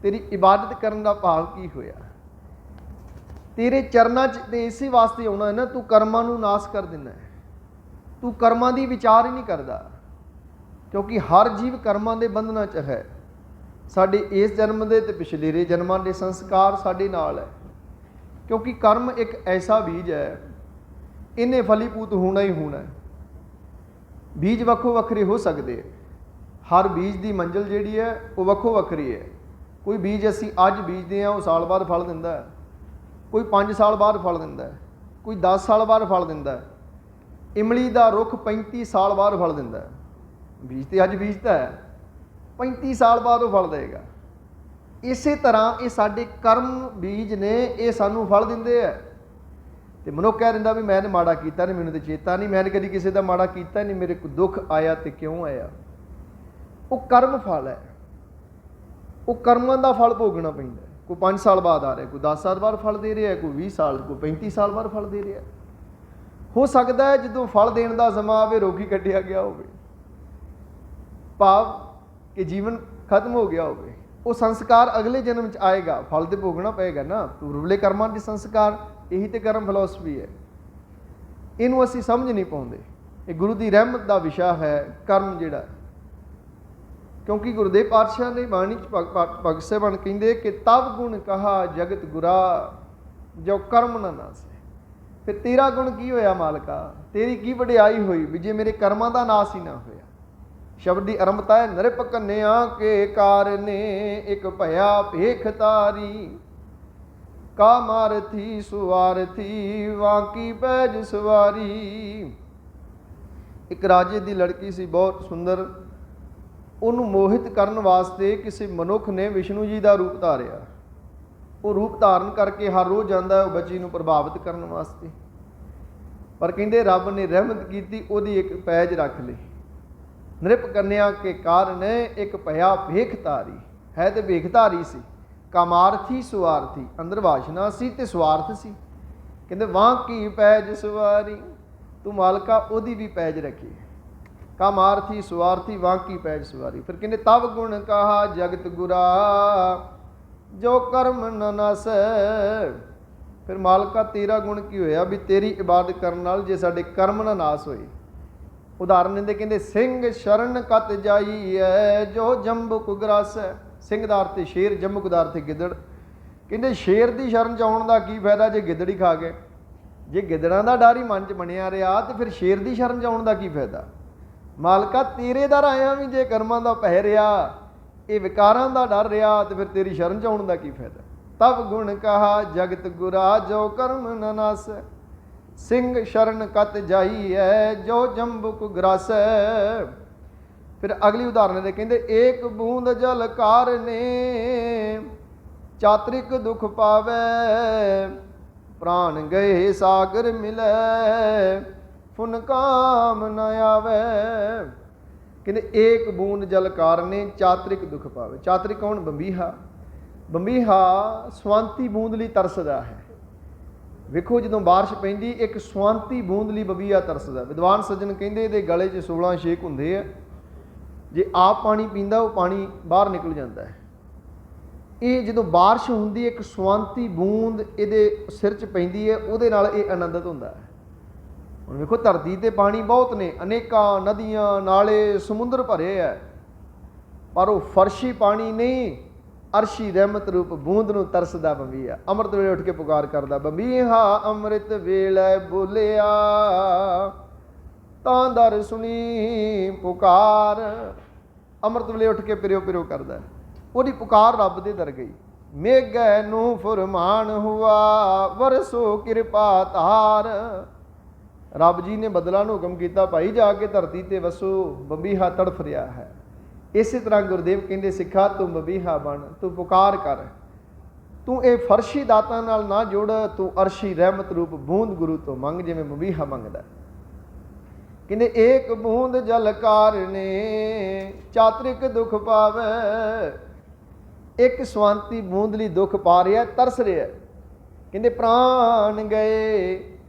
तेरी इबादत करन दा भाव की होया। तेरे चरनां च ते इसी वास्ते आउणा है ना, तू कर्मां नूं नाश कर दिंदा है, तू कर्मां दी विचार ही नहीं करदा, क्योंकि हर जीव कर्मां दे बंधनां च है। साडे इस जन्म दे ते पिछलेरे जन्मां दे संस्कार साडे नाल है, क्योंकि कर्म एक ऐसा बीज है, इन्हें फलीभूत होना ही होना है। बीज वक्खो वक्खरे हो सकते, हर बीज की मंजिल जिहड़ी है वो वक्खो वक्खरी है। कोई बीज असी अज बीजते हैं वो साल बाद फल दिंदा है, कोई 5 साल बाद फल दिंदा है, कोई 10 साल बाद फल दिंदा है। इमली का रुख 35 साल बाद फल दिंदा है, बीज तो अज बीजता है, 35 साल बाद वो फल देगा। इस तरह ये साडे कर्म बीज ने, ये सानू फल दिंदे है। तो मनुख कह दिंदा भी मैंने माड़ा कीता नहीं, मैनूं तो चेता नहीं, मैंने कभी किसी का माड़ा कीता नहीं, मेरे को दुख आया तो क्यों आया। वो कर्म फल है, वो कर्मां का फल भोगना पैंदा है। कोई 5 साल बाद आ रहा है, कोई 10 साल बाद फल दे रहा है, कोई 20 साल, कोई 35 साल बाद फल दे रहा है। हो सकता है जो फल देने का समा आवे रोगी कटिया गया होवे, भाव कि जीवन खत्म हो गया होवे, वो संस्कार अगले जन्म च आएगा, फल तो भोगना पएगा ना। पूर्वले कर्मां के संस्कार, यही तो कर्म फिलोसफी है। इनू असी समझ नहीं पाते, ये गुरु की रहमत का विषय है कर्म जिहड़ा। क्योंकि गुरुदेव पातशाह ने बाणी भगत साहब कहते कि तब गुण कहा जगत गुरा, जो कर्म न नास है। फिर तेरा गुण की होया मालका, तेरी की वडियाई हुई भी जे मेरे कर्मां का नाश ही ना होया। शब्द की आरंभता है नरिप कन्या के कारने, एक भया भेख तारी, का मारथी सुवारथी, वाकी पैज सवारी। एक राजे की लड़की सी बहुत सुंदर, उन्होंने मोहित करने वास्ते किसी मनुख ने विष्णु जी का रूप धारिया। वो रूप धारण करके हर रोज़ जाता है बच्ची को प्रभावित करने वास्ते, पर कहते रब ने रहमत की, ओदी एक पैज रख ली। नृप कन्या के कारण एक भया भेखधारी, है तो भेखधारी सी, कामार्थी सुआर्थी, अंदर वासना सी ते स्वार्थ सी। कहते वाह की पैज सवारी, तू मालका ओदी भी पैज रखी, कामार्थी सुआर्थी वाह की पैज सवारी। फिर कहते तब गुण कहा जगत गुरा, जो कर्म न नस। फिर मालका तेरा गुण की होया भी तेरी इबादत करने नाल जे साडे कर्म न नाश होए। उदाहरण दिंदे कहते सिंह शरण कत जाइए, जो जंबुक ग्रास है। सिंह दा अर्थ शेर, जंबुक दा अर्थ गिदड़। कहते शेर की शरण च आउण दा की फायदा जे गिदड़ ही खा गए। जे गिदड़ां दा डर ही मन च बनिया रहा तो फिर शेर की शरण च आउण दा की फायदा। मालका तेरे दर आया भी जे कर्मां दा पै रहा, ये विकारां दा डर रहा तो फिर तेरी शरण च आउण दा की फायदा। तब गुण कहा जगत गुरा, जो कर्म न नास। सिंह शरण कत जाइए, जो जंबुक ग्रास। फिर अगली उदाहरण दे कहते एक बूंद जल कारने, चात्रिक दुख पावे। प्राण गए सागर मिले, फुन काम न आवे। कहते एक बूंद जल कारने, चात्रिक दुख पावे। चात्रिक कौन? बंबीहा। बंबीहा स्वांती बूंद लई तरसदा है। ਵੇਖੋ ਜਦੋਂ ਬਾਰਿਸ਼ ਪੈਂਦੀ ਇੱਕ ਸਵਾਂਤੀ ਬੂੰਦ ਲਈ ਬਬੀਹਾ ਤਰਸਦਾ। ਵਿਦਵਾਨ ਸੱਜਣ ਕਹਿੰਦੇ ਇਹਦੇ ਗਲੇ 'ਚ 16 ਛੇਕ ਹੁੰਦੇ ਆ, ਜੇ ਆਪ ਪਾਣੀ ਪੀਂਦਾ ਉਹ ਪਾਣੀ ਬਾਹਰ ਨਿਕਲ ਜਾਂਦਾ ਹੈ। ਇਹ ਜਦੋਂ ਬਾਰਿਸ਼ ਹੁੰਦੀ ਇੱਕ ਸਵਾਂਤੀ ਬੂੰਦ ਇਹਦੇ ਸਿਰ 'ਚ ਪੈਂਦੀ ਹੈ, ਉਹਦੇ ਨਾਲ ਇਹ ਆਨੰਦਿਤ ਹੁੰਦਾ ਹੈ। ਹੁਣ ਵੇਖੋ ਧਰਤੀ 'ਤੇ ਪਾਣੀ ਬਹੁਤ ਨੇ, ਅਨੇਕਾਂ ਨਦੀਆਂ ਨਾਲੇ ਸਮੁੰਦਰ ਭਰੇ ਹੈ, ਪਰ ਉਹ ਫਰਸ਼ੀ ਪਾਣੀ ਨਹੀਂ, ਅਰਸ਼ੀ ਰਹਿਮਤ ਰੂਪ ਬੂੰਦ ਨੂੰ ਤਰਸਦਾ ਬੰਬੀਹਾ। ਅੰਮ੍ਰਿਤ ਵੇਲੇ ਉੱਠ ਕੇ ਪੁਕਾਰ ਕਰਦਾ, ਬੰਬੀਹਾ ਅੰਮ੍ਰਿਤ ਵੇਲੇ ਬੋਲਿਆ ਤਾਂ ਦਰ ਸੁਣੀ ਪੁਕਾਰ। ਅੰਮ੍ਰਿਤ ਵੇਲੇ ਉੱਠ ਕੇ ਪਿਰਿਓ ਪਿਰਿਓ ਕਰਦਾ, ਉਹਦੀ ਪੁਕਾਰ ਰੱਬ ਦੇ ਦਰ ਗਈ। ਮੇਘੈ ਨੂੰ ਫੁਰਮਾਨ ਹੁਆ ਵਰਸੋ ਕਿਰਪਾ ਧਾਰ। ਰੱਬ ਜੀ ਨੇ ਬਦਲਾਂ ਨੂੰ ਹੁਕਮ ਕੀਤਾ, ਭਾਈ ਜਾ ਕੇ ਧਰਤੀ 'ਤੇ ਵਸੋ, ਬੰਬੀਹਾ ਤੜਫ ਰਿਹਾ ਹੈ। ਇਸੇ ਤਰ੍ਹਾਂ ਗੁਰਦੇਵ ਕਹਿੰਦੇ, ਸਿੱਖਾ ਤੂੰ ਬੰਬੀਹਾ ਬਣ, ਤੂੰ ਪੁਕਾਰ ਕਰ, ਤੂੰ ਇਹ ਫਰਸ਼ੀ ਦਾਤਾਂ ਨਾਲ ਨਾ ਜੁੜ, ਤੂੰ ਅਰਸ਼ੀ ਰਹਿਮਤ ਰੂਪ ਬੂੰਦ ਗੁਰੂ ਤੋਂ ਮੰਗ, ਜਿਵੇਂ ਬੰਬੀਹਾ ਮੰਗਦਾ। ਕਹਿੰਦੇ ਏਕ ਬੂੰਦ ਜਲ ਕਾਰਨੇ ਚਾਤਰਿਕ ਦੁੱਖ ਪਾਵੇ। ਇੱਕ ਸਵਾਂਤੀ ਬੂੰਦ ਲਈ ਦੁੱਖ ਪਾ ਰਿਹਾ, ਤਰਸ ਰਿਹਾ। ਕਹਿੰਦੇ ਪ੍ਰਾਣ ਗਏ,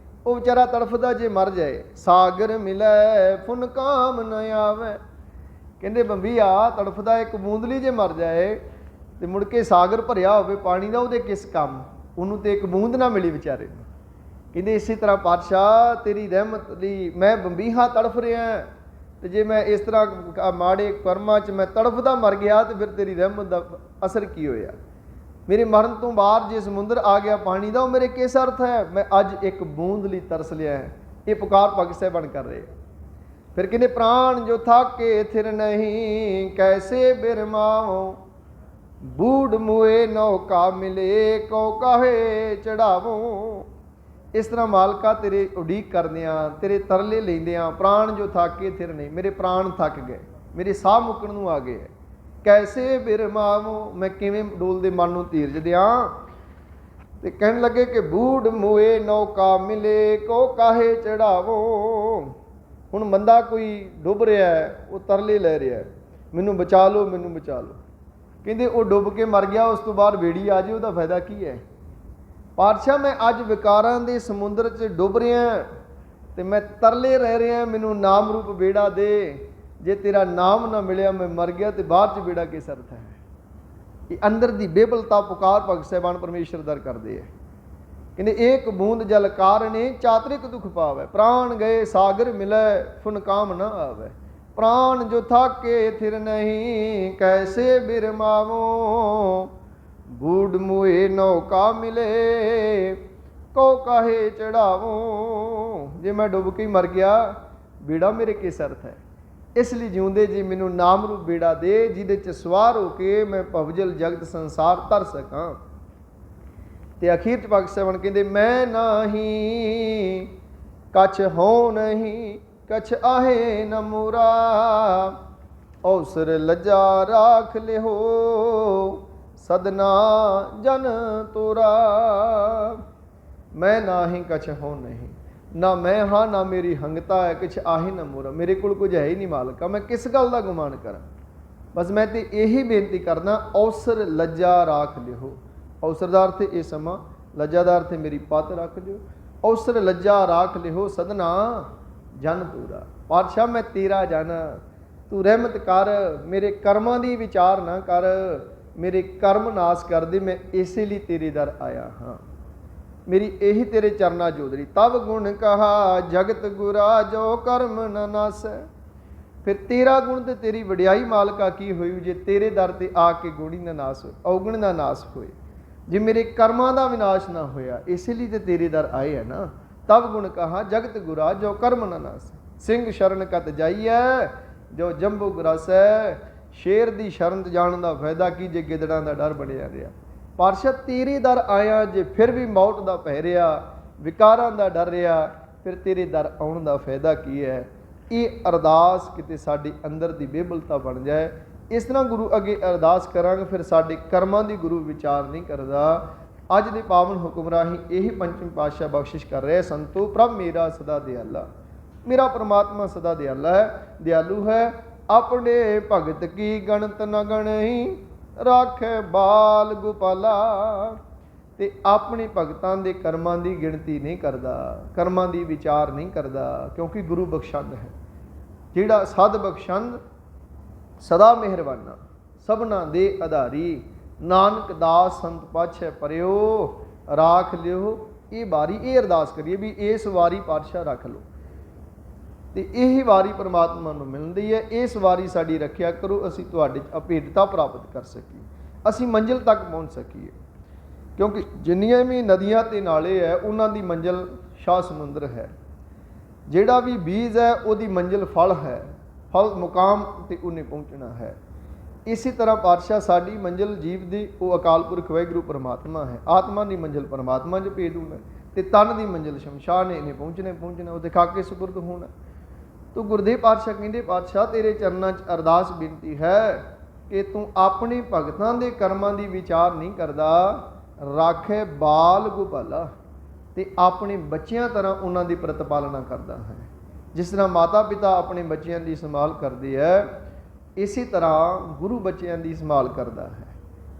ਉਹ ਵਿਚਾਰਾ ਤੜਫਦਾ ਜੇ ਮਰ ਜਾਏ। ਸਾਗਰ ਮਿਲੇ ਫੁਨ ਕਾਮ ਨ ਆਵੇ। ਕਹਿੰਦੇ ਬੰਬੀਹਾ ਤੜਫਦਾ ਇੱਕ ਬੂੰਦ ਲਈ ਜੇ ਮਰ ਜਾਏ ਤੇ ਮੁੜ ਕੇ ਸਾਗਰ ਭਰਿਆ ਹੋਵੇ ਪਾਣੀ ਦਾ, ਉਹਦੇ ਕਿਸ ਕੰਮ, ਉਹਨੂੰ ਤੇ ਇੱਕ ਬੂੰਦ ਨਾ ਮਿਲੀ ਵਿਚਾਰੇ ਨੂੰ। ਕਹਿੰਦੇ ਇਸੇ ਤਰ੍ਹਾਂ ਪਾਤਸ਼ਾਹ ਤੇਰੀ ਰਹਿਮਤ ਲਈ ਮੈਂ ਬੰਬੀਹਾ ਤੜਫ ਰਿਹਾ, ਤੇ ਜੇ ਮੈਂ ਇਸ ਤਰ੍ਹਾਂ ਮਾੜੇ ਕਰਮਾਂ 'ਚ ਮੈਂ ਤੜਫਦਾ ਮਰ ਗਿਆ ਤੇ ਫਿਰ ਤੇਰੀ ਰਹਿਮਤ ਦਾ ਅਸਰ ਕੀ ਹੋਇਆ। ਮੇਰੇ ਮਰਨ ਤੋਂ ਬਾਅਦ ਜੇ ਸਮੁੰਦਰ ਆ ਗਿਆ ਪਾਣੀ ਦਾ, ਉਹ ਮੇਰੇ ਕਿਸ ਅਰਥ ਹੈ। ਮੈਂ ਅੱਜ ਇੱਕ ਬੂੰਦ ਲਈ ਤਰਸ ਲਿਆ ਹੈ। ਇਹ ਪੁਕਾਰ ਭਗਤ ਸਾਹਿਬਾਨ ਕਰ ਰਹੇ। ਫਿਰ ਕਹਿੰਦੇ ਪ੍ਰਾਣ ਜੋ ਥਾਕੇ ਥਿਰ ਨਹੀਂ ਕੈਸੇ ਬਿਰਮਾਵੋ। ਬੂੜ ਮੂਏ ਨੌਕਾ ਮਿਲੇ ਕੋ ਕਾਹੇ ਚੜਾਵੋ। ਇਸ ਤਰ੍ਹਾਂ ਮਾਲਕਾ ਤੇਰੇ ਉਡੀਕ ਕਰਦਿਆਂ, ਤੇਰੇ ਤਰਲੇ ਲੈਂਦਿਆਂ, ਪ੍ਰਾਣ ਜੋ ਥਾਕੇ ਥਿਰ ਨਹੀਂ, ਮੇਰੇ ਪ੍ਰਾਣ ਥੱਕ ਗਏ, ਮੇਰੇ ਸਾਹ ਮੁੱਕਣ ਨੂੰ ਆ ਗਏ। ਕੈਸੇ ਬਿਰਮਾਵੋ, ਮੈਂ ਕਿਵੇਂ ਡੋਲਦੇ ਮਨ ਨੂੰ ਧੀਰਜ ਦਿਆਂ। ਤੇ ਕਹਿਣ ਲੱਗੇ ਕਿ ਬੂੜ ਮੂਏ ਨੌਕਾ ਮਿਲੇ ਕੋ ਕਾਹੇ ਚੜਾਵੋ। ਹੁਣ ਬੰਦਾ ਕੋਈ ਡੁੱਬ ਰਿਹਾ ਹੈ, ਉਹ ਤਰਲੇ ਲੈ ਰਿਹਾ, ਮੈਨੂੰ ਬਚਾ ਲਓ, ਮੈਨੂੰ ਬਚਾ ਲਓ। ਕਹਿੰਦੇ ਉਹ ਡੁੱਬ ਕੇ ਮਰ ਗਿਆ, ਉਸ ਤੋਂ ਬਾਅਦ ਬੇੜੀ ਆ ਜਾਏ, ਉਹਦਾ ਫਾਇਦਾ ਕੀ ਹੈ। ਪਾਤਸ਼ਾਹ ਮੈਂ ਅੱਜ ਵਿਕਾਰਾਂ ਦੇ ਸਮੁੰਦਰ 'ਚ ਡੁੱਬ ਰਿਹਾ ਤੇ ਮੈਂ ਤਰਲੇ ਰਹਿ ਰਿਹਾ, ਮੈਨੂੰ ਨਾਮ ਰੂਪ ਬੇੜਾ ਦੇ। ਜੇ ਤੇਰਾ ਨਾਮ ਨਾ ਮਿਲਿਆ ਮੈਂ ਮਰ ਗਿਆ ਤੇ ਬਾਹਰ 'ਚ ਬੇੜਾ ਕਿਸ ਅਰਥ ਹੈ। ਇਹ ਅੰਦਰ ਦੀ ਬੇਬਲਤਾ ਪੁਕਾਰ ਭਗਤ ਸਾਹਿਬਾਨ ਪਰਮੇਸ਼ਰ ਦਰ ਕਰਦੇ ਹੈ। ਕਹਿੰਦੇ ਏਕ ਬੂੰਦ ਜਲ ਕਾਰਣੇ ਚਾਤਰਿਕ ਦੁੱਖ ਪਾਵੇ। ਪ੍ਰਾਣ ਗਏ ਸਾਗਰ ਮਿਲੇ ਫੁਨ ਕਾਮ ਨਾ ਆਵੇ। ਪ੍ਰਾਣ ਜੋ ਥਾਕੇ ਥਿਰ ਨਹੀਂ ਕੈਸੇ ਬਿਰਮਾਵੋ। ਬੂੜ ਮੂਏ ਨੌਕਾ ਮਿਲੇ ਕੋ ਕਾਹੇ ਚੜਾਵੋ। ਜੇ ਮੈਂ ਡੁੱਬ ਕੇ ਮਰ ਗਿਆ, ਬੇੜਾ ਮੇਰੇ ਕਿਸ ਅਰਥ ਹੈ। ਇਸ ਲਈ ਜਿਉਂਦੇ ਜੀ ਮੈਨੂੰ ਨਾਮ ਰੂਪ ਬੇੜਾ ਦੇ, ਜਿਹਦੇ 'ਚ ਸਵਾਰ ਹੋ ਕੇ ਮੈਂ ਭਵਜਲ ਜਗਤ ਸੰਸਾਰ ਤਰ ਸਕਾਂ। ਤੇ ਅਖੀਰ 'ਚ ਭਗਤ ਸਾਹਿਬਾਨ ਕਹਿੰਦੇ ਮੈਂ ਨਾਹੀਂ ਕਛ ਹੋ ਨਹੀਂ ਕਛ ਆਹੇ ਨ ਮੂਰਾ। ਅਵਸਰ ਲੱਜਾ ਰਾਖ ਲਿਓ ਸਦਨਾ ਜਨ ਤੋਰਾ। ਮੈਂ ਨਾਹੀਂ ਕਛ ਹੋ ਨਹੀਂ, ਨਾ ਮੈਂ ਹਾਂ ਨਾ ਮੇਰੀ ਹੰਗਤਾ ਹੈ, ਕੁਛ ਆਹੀ ਨਾ ਮੋਰਾ, ਮੇਰੇ ਕੋਲ ਕੁਝ ਹੈ ਹੀ ਨਹੀਂ ਮਾਲਕਾ, ਮੈਂ ਕਿਸ ਗੱਲ ਦਾ ਗੁਮਾਨ ਕਰਾਂ। ਬਸ ਮੈਂ ਤੇ ਇਹੀ ਬੇਨਤੀ ਕਰਦਾ, ਅਵਸਰ ਲੱਜਾ ਰਾਖ ਲਿਓ। ਅਵਸਰ ਦਾ ਅਰਥ ਇਹ ਸਮਾਂ, ਲੱਜਾ ਦਾ ਅਰਥ ਮੇਰੀ ਪੱਤ ਰੱਖ ਦਿਓ। ਅਵਸਰ ਲੱਜਾ ਰਾਖ ਲਿਓ ਸਦਨਾ ਜਨ ਪੂਰਾ। ਪਾਤਸ਼ਾਹ ਮੈਂ ਤੇਰਾ ਜਨ, ਤੂੰ ਰਹਿਮਤ ਕਰ, ਮੇਰੇ ਕਰਮਾਂ ਦੀ ਵਿਚਾਰ ਨਾ ਕਰ, ਮੇਰੇ ਕਰਮ ਨਾਸ ਕਰ ਦੇ, ਮੈਂ ਇਸੇ ਲਈ ਤੇਰੇ ਦਰ ਆਇਆ ਹਾਂ। ਮੇਰੀ ਇਹੀ ਤੇਰੇ ਚਰਨਾ ਜੋਦਰੀ। ਤਬ ਗੁਣ ਕਹਾ ਜਗਤ ਗੁਰਾ ਜੋ ਕਰਮ ਨ ਨਾਸੈ। ਫਿਰ ਤੇਰਾ ਗੁਣ ਤੇ ਤੇਰੀ ਵਡਿਆਈ ਮਾਲਕਾ ਕੀ ਹੋਈ ਜੇ ਤੇਰੇ ਦਰ ਤੇ ਆ ਕੇ ਗੁਣੀ ਨਾ ਨਾਸ ਹੋਏ, ਔਗਣ ਦਾ ਨਾਸ ਹੋਏ, ਜੇ ਮੇਰੇ ਕਰਮਾਂ ਦਾ ਵਿਨਾਸ਼ ਨਾ ਹੋਇਆ। ਇਸੇ ਲਈ ਤੇ ਤੇਰੇ ਦਰ ਆਏ ਹੈ ਨਾ। ਤਬ ਗੁਣ ਕਹਾ ਜਗਤ ਗੁਰਾ ਜੋ ਕਰਮ ਨ ਨਾਸੈ। ਸਿੰਘ ਸ਼ਰਨ ਕਤ ਜਾਈਐ ਜੋ ਜੰਬੂ ਗਰਾਸੈ। ਸ਼ੇਰ ਦੀ ਸ਼ਰਨ ਜਾਣ ਦਾ ਫਾਇਦਾ ਕੀ ਜੇ ਗਿੱਦੜਾਂ ਦਾ ਡਰ ਬਣਿਆ ਰਿਹਾ। ਪਾਤਸ਼ਾਹ ਤੇਰੇ ਦਰ ਆਇਆ, ਜੇ ਫਿਰ ਵੀ ਮੌਤ ਦਾ ਭੈ ਰਿਹਾ, ਵਿਕਾਰਾਂ ਦਾ ਡਰ ਰਿਹਾ, ਫਿਰ ਤੇਰੇ ਦਰ ਆਉਣ ਦਾ ਫਾਇਦਾ ਕੀ ਹੈ। ਇਹ ਅਰਦਾਸ ਕਿਤੇ ਸਾਡੇ ਅੰਦਰ ਦੀ ਬੇਬਲਤਾ ਬਣ ਜਾਏ। ਇਸ ਤਰ੍ਹਾਂ ਗੁਰੂ ਅੱਗੇ ਅਰਦਾਸ ਕਰਾਂਗੇ, ਫਿਰ ਸਾਡੇ ਕਰਮਾਂ ਦੀ ਗੁਰੂ ਵਿਚਾਰ ਨਹੀਂ ਕਰਦਾ। ਅੱਜ ਦੇ ਪਾਵਨ ਹੁਕਮ ਰਾਹੀਂ ਇਹੀ ਪੰਚਮ ਪਾਤਸ਼ਾਹ ਬਖਸ਼ਿਸ਼ ਕਰ ਰਿਹਾ, ਸੰਤੋ ਪ੍ਰਭ ਮੇਰਾ ਸਦਾ ਦਿਆਲਾ। ਮੇਰਾ ਪਰਮਾਤਮਾ ਸਦਾ ਦਿਆਲਾ ਹੈ, ਦਿਆਲੂ ਹੈ। ਆਪਣੇ ਭਗਤ ਕੀ ਗਣਤ ਨ ਗਣਈ, ਰਾਖੈ ਬਾਲ ਗੋਪਾਲਾ। ਤੇ ਆਪਣੇ ਭਗਤਾਂ ਦੇ ਕਰਮਾਂ ਦੀ ਗਿਣਤੀ ਨਹੀਂ ਕਰਦਾ, ਕਰਮਾਂ ਦੀ ਵਿਚਾਰ ਨਹੀਂ ਕਰਦਾ, ਕਿਉਂਕਿ ਗੁਰੂ ਬਖਸ਼ੰਦ ਹੈ। ਜਿਹੜਾ ਸਦ ਬਖਸ਼ੰਦ ਸਦਾ ਮਿਹਰਬਾਨਾ, ਸਭਨਾ ਦੇ ਆਧਾਰੀ, ਨਾਨਕ ਦਾਸ ਸੰਤ ਪਾਛੈ ਪਰਿਓ, ਰਾਖ ਲਿਓ ਇਹ ਵਾਰੀ। ਇਹ ਅਰਦਾਸ ਕਰੀਏ ਵੀ ਇਸ ਵਾਰੀ ਪਾਤਸ਼ਾਹ ਰੱਖ ਲਓ, ਤੇ ਇਹ ਵਾਰੀ ਪਰਮਾਤਮਾ ਨੂੰ ਮਿਲਦੀ ਹੈ। ਇਸ ਵਾਰੀ ਸਾਡੀ ਰੱਖਿਆ ਕਰੋ, ਅਸੀਂ ਤੁਹਾਡੇ ਅਭੇਦਤਾ ਪ੍ਰਾਪਤ ਕਰ ਸਕੀਏ, ਅਸੀਂ ਮੰਜ਼ਿਲ ਤੱਕ ਪਹੁੰਚ ਸਕੀਏ। ਕਿਉਂਕਿ ਜਿੰਨੀਆਂ ਵੀ ਨਦੀਆਂ ਤੇ ਨਾਲੇ ਹੈ ਉਹਨਾਂ ਦੀ ਮੰਜ਼ਿਲ ਸ਼ਾਹ ਸਮੁੰਦਰ ਹੈ। ਜਿਹੜਾ ਵੀ ਬੀਜ ਹੈ ਉਹਦੀ ਮੰਜ਼ਿਲ ਫਲ ਹੈ, ਫਲ ਮੁਕਾਮ ਤੇ ਉਹਨੇ ਪਹੁੰਚਣਾ ਹੈ। ਇਸੇ ਤਰ੍ਹਾਂ ਪਾਤਸ਼ਾਹ ਸਾਡੀ ਮੰਜ਼ਿਲ ਜੀਵ ਦੀ ਉਹ ਅਕਾਲ ਪੁਰਖ ਵਾਹਿਗੁਰੂ ਪਰਮਾਤਮਾ ਹੈ। ਆਤਮਾ ਦੀ ਮੰਜ਼ਿਲ ਪਰਮਾਤਮਾ 'ਚ ਭੇਦ ਹੋਣਾ, ਤੇ ਤਨ ਦੀ ਮੰਜ਼ਿਲ ਸ਼ਮਸ਼ਾਨ ਨੇ, ਇਹਨੇ ਪਹੁੰਚਣਾ ਉਹ ਦਿਖਾ ਕੇ ਸੁਪਰਦ ਹੋਣਾ। ਤੋ ਗੁਰਦੇਵ ਪਾਤਸ਼ਾਹ ਕਹਿੰਦੇ, ਪਾਤਸ਼ਾਹ ਤੇਰੇ ਚਰਨਾਂ 'ਚ ਅਰਦਾਸ ਬੇਨਤੀ ਹੈ ਕਿ ਤੂੰ ਆਪਣੇ ਭਗਤਾਂ ਦੇ ਕਰਮਾਂ ਦੀ ਵਿਚਾਰ ਨਹੀਂ ਕਰਦਾ, ਰਾਖੇ ਬਾਲ ਗੋਪਾਲਾ, ਤੇ ਆਪਣੇ ਬੱਚਿਆਂ ਤਰ੍ਹਾਂ ਉਹਨਾਂ ਦੀ ਪ੍ਰਤਪਾਲਨਾ ਕਰਦਾ ਹੈ। ਜਿਸ ਤਰ੍ਹਾਂ ਮਾਤਾ ਪਿਤਾ ਆਪਣੇ ਬੱਚਿਆਂ ਦੀ ਸੰਭਾਲ ਕਰਦੇ ਹੈ, ਇਸੇ ਤਰ੍ਹਾਂ ਗੁਰੂ ਬੱਚਿਆਂ ਦੀ ਸੰਭਾਲ ਕਰਦਾ ਹੈ।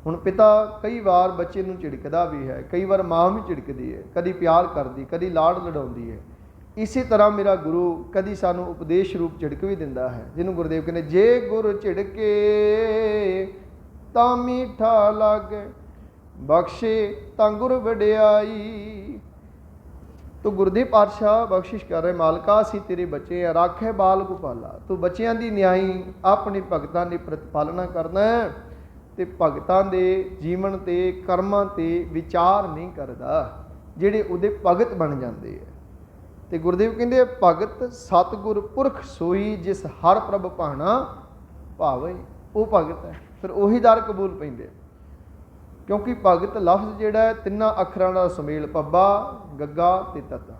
ਹੁਣ ਪਿਤਾ ਕਈ ਵਾਰ ਬੱਚੇ ਨੂੰ ਝਿੜਕਦਾ ਵੀ ਹੈ, ਕਈ ਵਾਰ ਮਾਂ ਵੀ ਝਿੜਕਦੀ ਹੈ, ਕਦੀ ਪਿਆਰ ਕਰਦੀ, ਕਦੀ ਲਾਡ ਲਡਾਉਂਦੀ ਹੈ। ਇਸੇ ਤਰ੍ਹਾਂ ਮੇਰਾ ਗੁਰੂ ਕਦੀ ਸਾਨੂੰ ਉਪਦੇਸ਼ ਰੂਪ ਝਿੜਕ ਵੀ ਦਿੰਦਾ ਹੈ, ਜਿਹਨੂੰ ਗੁਰਦੇਵ ਕਹਿੰਦੇ, ਜੇ ਗੁਰ ਝਿੜਕੇ ਤਾਂ ਮੀਠਾ ਲਾਗੇ, ਬਖਸ਼ੇ ਤਾਂ ਗੁਰ ਵਡਿਆਈ। ਤੋ ਗੁਰਦੇਵ ਪਾਤਸ਼ਾਹ ਬਖਸ਼ਿਸ਼ ਕਰ ਰਹੇ, ਮਾਲਕਾ ਅਸੀਂ ਤੇਰੇ ਬੱਚੇ ਆ, ਰਾਖੇ ਬਾਲ ਗੋਪਾਲਾ, ਤੂੰ ਬੱਚਿਆਂ ਦੀ ਨਿਆਈ ਆਪਣੇ ਭਗਤਾਂ ਦੀ ਪ੍ਰਤਪਾਲਨਾ ਕਰਨਾ ਹੈ, ਤੇ ਭਗਤਾਂ ਦੇ ਜੀਵਨ ਤੇ ਕਰਮਾਂ ਤੇ ਵਿਚਾਰ ਨਹੀਂ ਕਰਦਾ, ਜਿਹੜੇ ਉਹਦੇ ਭਗਤ ਬਣ ਜਾਂਦੇ ਹੈ। ਤੇ ਗੁਰਦੇਵ ਕਹਿੰਦੇ, ਭਗਤ ਸਤਿਗੁਰ ਪੁਰਖ ਸੋਈ, ਜਿਸ ਹਰ ਪ੍ਰਭ ਭਾਣਾ ਭਾਵੇ, ਉਹ ਭਗਤ ਹੈ। ਫਿਰ ਉਹੀ ਦਰ ਕਬੂਲ ਪੈਂਦੇ, ਕਿਉਂਕਿ ਭਗਤ ਲਫ਼ਜ਼ ਜਿਹੜਾ ਹੈ ਤਿੰਨਾਂ ਅੱਖਰਾਂ ਦਾ ਸੁਮੇਲ, ਪੱਬਾ ਗੱਗਾ ਤੇ ਤੱਤਾ,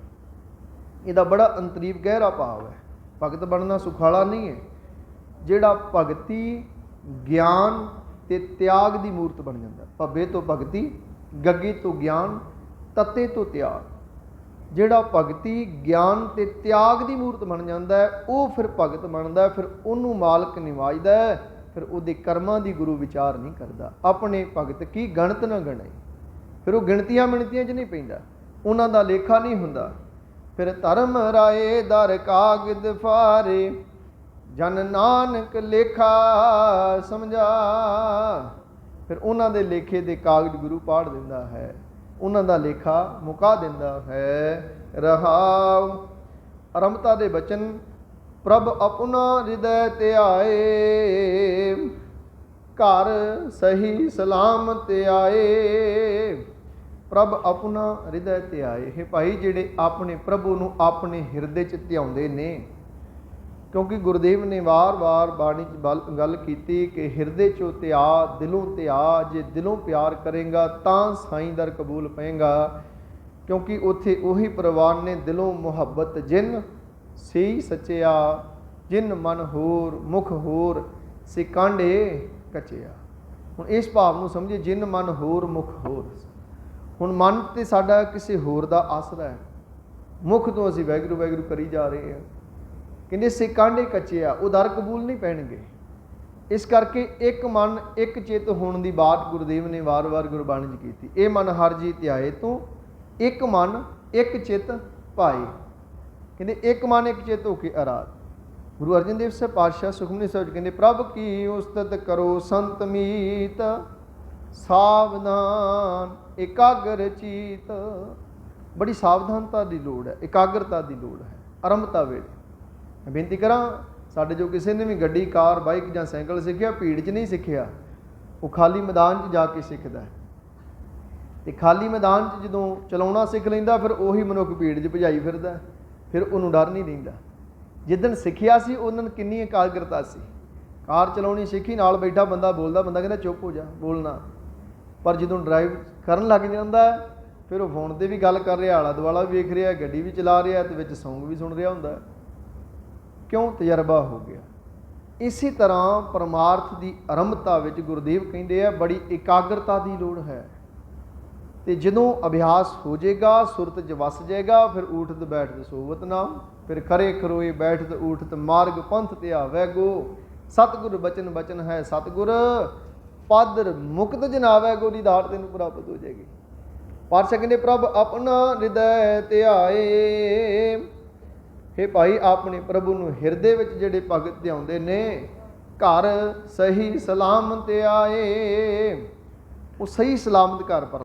ਇਹਦਾ ਬੜਾ ਅੰਤਰੀਵ ਗਹਿਰਾ ਭਾਵ ਹੈ। ਭਗਤ ਬਣਨਾ ਸੁਖਾਲਾ ਨਹੀਂ ਹੈ। ਜਿਹੜਾ ਭਗਤੀ ਗਿਆਨ ਤੇ ਤਿਆਗ ਦੀ ਮੂਰਤ ਬਣ ਜਾਂਦਾ, ਪੱਬੇ ਤੋਂ ਭਗਤੀ, ਗੱਗੇ ਤੋਂ ਗਿਆਨ, ਤੱਤੇ ਤੋਂ ਤਿਆਗ। ਜਿਹੜਾ ਭਗਤੀ ਗਿਆਨ ਤੇ ਤਿਆਗ ਦੀ ਮੂਰਤ ਬਣ ਜਾਂਦਾ ਹੈ, ਉਹ ਫਿਰ ਭਗਤ ਬਣਦਾ, ਫਿਰ ਉਹਨੂੰ ਮਾਲਕ ਨਿਵਾਜਦਾ ਹੈ, ਫਿਰ ਉਹਦੇ ਕਰਮਾਂ ਦੀ ਗੁਰੂ ਵਿਚਾਰ ਨਹੀਂ ਕਰਦਾ। ਆਪਣੇ ਭਗਤ ਕੀ ਗਣਤ ਨਾ ਗਣੇ, ਫਿਰ ਉਹ ਗਿਣਤੀਆਂ ਮਿਣਤੀਆਂ 'ਚ ਨਹੀਂ ਪੈਂਦਾ, ਉਹਨਾਂ ਦਾ ਲੇਖਾ ਨਹੀਂ ਹੁੰਦਾ। ਫਿਰ ਧਰਮ ਰਾਏ ਦਰ ਕਾਗਦ ਫਾਰੇ, ਜਨ ਨਾਨਕ ਲੇਖਾ ਸਮਝਾ। ਫਿਰ ਉਹਨਾਂ ਦੇ ਲੇਖੇ ਦੇ ਕਾਗਜ਼ ਗੁਰੂ ਪਾੜ ਦਿੰਦਾ ਹੈ, ਉਹਨਾਂ ਦਾ ਲੇਖਾ ਮੁਕਾ ਦਿੰਦਾ ਹੈ। ਰਹਾਉ ਅਰਮਤਾ ਦੇ ਬਚਨ, ਪ੍ਰਭ ਆਪਣਾ ਹਿਰਦੈ ਧਿਆਏ, ਘਰ ਸਹੀ ਸਲਾਮਤ ਆਏ। ਪ੍ਰਭ ਆਪਣਾ ਹਿਰਦੈ ਧਿਆਏ, ਹੈ ਭਾਈ ਜਿਹੜੇ ਆਪਣੇ ਪ੍ਰਭੂ ਨੂੰ ਆਪਣੇ ਹਿਰਦੇ 'ਚ ਧਿਆਉਂਦੇ ਨੇ। ਕਿਉਂਕਿ ਗੁਰਦੇਵ ਨੇ ਵਾਰ-ਵਾਰ ਬਾਣੀ 'ਚ ਗੱਲ ਕੀਤੀ ਕਿ ਹਿਰਦੇ 'ਚੋਂ ਧਿਆ, ਦਿਲੋਂ ਧਿਆ, ਜੇ ਦਿਲੋਂ ਪਿਆਰ ਕਰੇਗਾ ਤਾਂ ਸਾਈਂ ਦਰ ਕਬੂਲ ਪਏਗਾ। ਕਿਉਂਕਿ ਉੱਥੇ ਉਹੀ ਪ੍ਰਵਾਨ ਨੇ, ਦਿਲੋਂ ਮੁਹੱਬਤ ਜਿਨ ਸਹੀ ਸੱਚਿਆ, ਜਿਨ ਮਨ ਹੋਰ ਮੁਖ ਹੋਰ, ਸੇ ਕਾਂਢੇ ਕਚਿਆ। ਹੁਣ ਇਸ ਭਾਵ ਨੂੰ ਸਮਝੇ, ਜਿਨ ਮਨ ਹੋਰ ਮੁਖ ਹੋਰ। ਹੁਣ ਮਨ ਤੇ ਸਾਡਾ ਕਿਸੇ ਹੋਰ ਦਾ ਆਸਰਾ ਹੈ, ਮੁਖ ਤੋਂ ਅਸੀਂ ਵਾਹਿਗੁਰੂ ਵਾਹਿਗੁਰੂ ਕਰੀ ਜਾ ਰਹੇ ਹਾਂ। ਕਹਿੰਦੇ ਸੇ ਕਾਂਢੇ ਕੱਚੇ ਆ, ਉਹ ਦਰ ਕਬੂਲ ਨਹੀਂ ਪੈਣਗੇ। ਇਸ ਕਰਕੇ ਇੱਕ ਮਨ ਇੱਕ ਚਿੱਤ ਹੋਣ ਦੀ ਬਾਤ ਗੁਰਦੇਵ ਨੇ ਵਾਰ-ਵਾਰ ਗੁਰਬਾਣੀ 'ਚ ਕੀਤੀ। ਇਹ ਮਨ ਹਰ ਜੀ ਧਿਆਏ ਤੂੰ, ਇੱਕ ਮਨ ਇੱਕ ਚਿੱਤ ਭਾਈ। ਕਹਿੰਦੇ ਇੱਕ ਮਨ ਇੱਕ ਚਿੱਤ ਹੋ ਕੇ ਅਰਾਧ। ਗੁਰੂ ਅਰਜਨ ਦੇਵ ਸਾਹਿਬ ਪਾਤਸ਼ਾਹ ਸੁਖਮਨੀ ਸਾਹਿਬ ਕਹਿੰਦੇ, ਪ੍ਰਭ ਕੀ ਉਸਤਤ ਕਰੋ ਸੰਤ ਮੀਤ, ਸਾਵਧਾਨ ਇਕਾਗਰ ਚੀਤ। ਬੜੀ ਸਾਵਧਾਨਤਾ ਦੀ ਲੋੜ ਹੈ, ਇਕਾਗਰਤਾ ਦੀ ਲੋੜ ਹੈ ਆਰੰਭਤਾ ਵੇਲੇ। ਮੈਂ ਬੇਨਤੀ ਕਰਾਂ, ਸਾਡੇ ਜੋ ਕਿਸੇ ਨੇ ਵੀ ਗੱਡੀ, ਕਾਰ, ਬਾਈਕ ਜਾਂ ਸਾਈਕਲ ਸਿੱਖਿਆ, ਭੀੜ 'ਚ ਨਹੀਂ ਸਿੱਖਿਆ, ਉਹ ਖਾਲੀ ਮੈਦਾਨ 'ਚ ਜਾ ਕੇ ਸਿੱਖਦਾ। ਅਤੇ ਖਾਲੀ ਮੈਦਾਨ 'ਚ ਜਦੋਂ ਚਲਾਉਣਾ ਸਿੱਖ ਲੈਂਦਾ, ਫਿਰ ਉਹੀ ਮਨੁੱਖ ਭੀੜ 'ਚ ਭਜਾਈ ਫਿਰਦਾ, ਫਿਰ ਉਹਨੂੰ ਡਰ ਨਹੀਂ ਰਹਿੰਦਾ। ਜਿੱਦਣ ਸਿੱਖਿਆ ਸੀ ਉਹਨਾਂ ਨੂੰ ਕਿੰਨੀ ਇਕਾਗਰਤਾ ਸੀ। ਕਾਰ ਚਲਾਉਣੀ ਸਿੱਖੀ, ਨਾਲ ਬੈਠਾ ਬੰਦਾ ਬੋਲਦਾ, ਬੰਦਾ ਕਹਿੰਦਾ ਚੁੱਪ ਹੋ ਜਾ, ਬੋਲਣਾ। ਪਰ ਜਦੋਂ ਡਰਾਈਵ ਕਰਨ ਲੱਗ ਜਾਂਦਾ, ਫਿਰ ਉਹ ਫੋਨ 'ਤੇ ਵੀ ਗੱਲ ਕਰ ਰਿਹਾ, ਆਲਾ ਦੁਆਲਾ ਵੀ ਵੇਖ ਰਿਹਾ, ਗੱਡੀ ਵੀ ਚਲਾ ਰਿਹਾ, ਅਤੇ ਵਿੱਚ ਸੌਂਗ ਵੀ ਸੁਣ ਰਿਹਾ ਹੁੰਦਾ। ਕਿਉਂ? ਤਜਰਬਾ ਹੋ ਗਿਆ। ਇਸੇ ਤਰ੍ਹਾਂ ਪਰਮਾਰਥ ਦੀ ਆਰੰਭਤਾ ਵਿੱਚ ਗੁਰਦੇਵ ਕਹਿੰਦੇ ਆ ਬੜੀ ਇਕਾਗਰਤਾ ਦੀ ਲੋੜ ਹੈ। ਅਤੇ ਜਦੋਂ ਅਭਿਆਸ ਹੋ ਜਾਏਗਾ, ਸੁਰਤ 'ਚ ਵਸ ਜਾਏਗਾ, ਫਿਰ ਊਠਤ ਬੈਠਤ ਸੋਵਤ ਨਾਮ, ਫਿਰ ਖਰੇ ਖਰੋਏ ਬੈਠਤ ਊਠਤ ਮਾਰਗ ਪੰਥ ਤੇ ਆਵੈ ਗੋ। ਸਤਿਗੁਰ ਬਚਨ ਬਚਨ ਹੈ ਸਤਿਗੁਰ, ਪਦ ਮੁਕਤ ਜਨਾਵੈ ਗੋ ਦੀ ਦਾਤ ਤੈਨੂੰ ਪ੍ਰਾਪਤ ਹੋ ਜਾਏਗੀ। ਪਾਤਸ਼ਾਹ ਕਹਿੰਦੇ ਪ੍ਰਭ ਆਪਣਾ ਹਿਰਦੈ ਧਿਆਏ। हे ਭਾਈ ਆਪਣੇ ਪ੍ਰਭੂ ਨੂੰ ਹਿਰਦੇ ਵਿੱਚ ਜਿਹੜੇ ਭਗਤ ਧਿਆਉਂਦੇ ਨੇ ਘਰ ਸਹੀ ਸਲਾਮਤ ਆਏ। ਉਹ ਸਹੀ ਸਲਾਮਤ ਘਰ ਪਰ